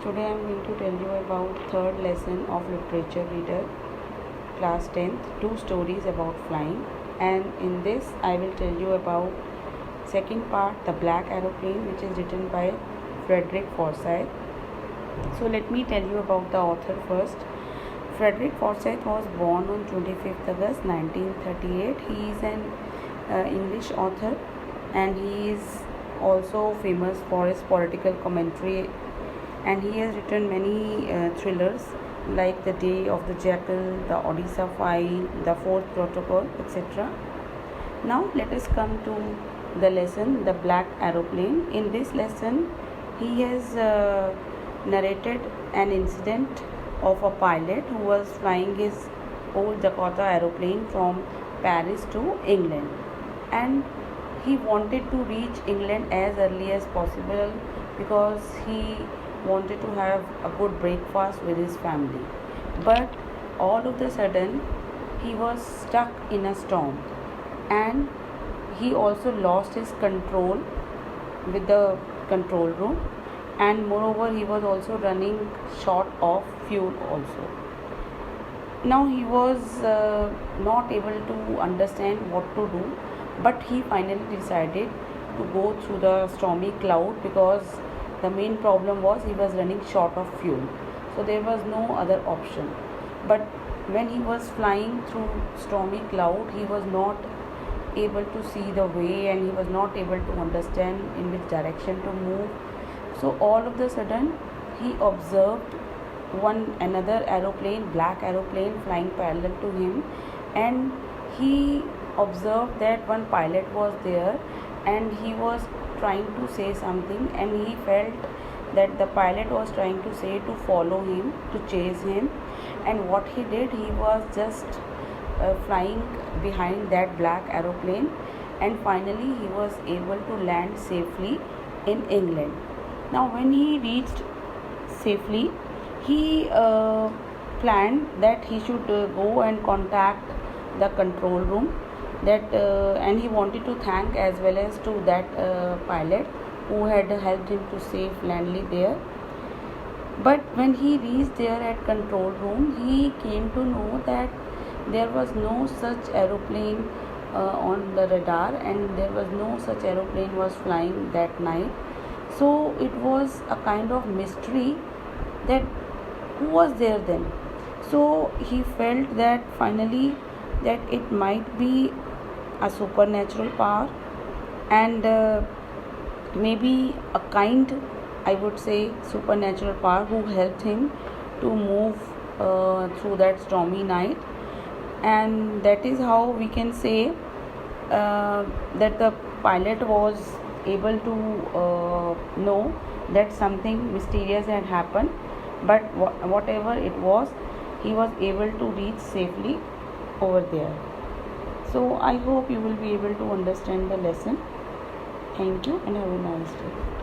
Today I am going to tell you about third lesson of literature reader class 10th, two stories about flying, and in this I will tell you about second part, The Black Aeroplane, which is written by Frederick Forsyth. So let me tell you about the author first. Frederick Forsyth was born on 25th August 1938. He is an English author and he is also famous for his political commentary, and he has written many thrillers like The Day of the Jackal, The Odessa File, The Fourth Protocol, etc. Now let us come to the lesson, The Black Aeroplane. In this lesson he has narrated an incident of a pilot who was flying his old Dakota aeroplane from Paris to England, and he wanted to reach England as early as possible because he wanted to have a good breakfast with his family. But all of a sudden he was stuck in a storm, and he also lost his control with the control room, and moreover he was also running short of fuel also. Now he was not able to understand what to do, but he finally decided to go through the stormy cloud because the main problem was he was running short of fuel, so there was no other option. But when he was flying through stormy cloud, he was not able to see the way and he was not able to understand in which direction to move. So all of a sudden he observed another aeroplane, black aeroplane, flying parallel to him, and he observed that one pilot was there and he was trying to say something, and he felt that the pilot was trying to say to follow him, to chase him. And what he did, he was just flying behind that black aeroplane, and finally he was able to land safely in England. Now when he reached safely, he planned that he should go and contact the control room, that and he wanted to thank as well as to that pilot who had helped him to safe landly there. But when he reached there at control room, he came to know that there was no such aeroplane on the radar, and there was no such aeroplane was flying that night. So it was a kind of mystery that who was there then. So he felt that finally that it might be a supernatural power, and maybe a kind, I would say, supernatural power who helped him to move through that stormy night. And that is how we can say that the pilot was able to know that something mysterious had happened, but whatever it was, he was able to reach safely over there. So I hope you will be able to understand the lesson. Thank you and have a nice day.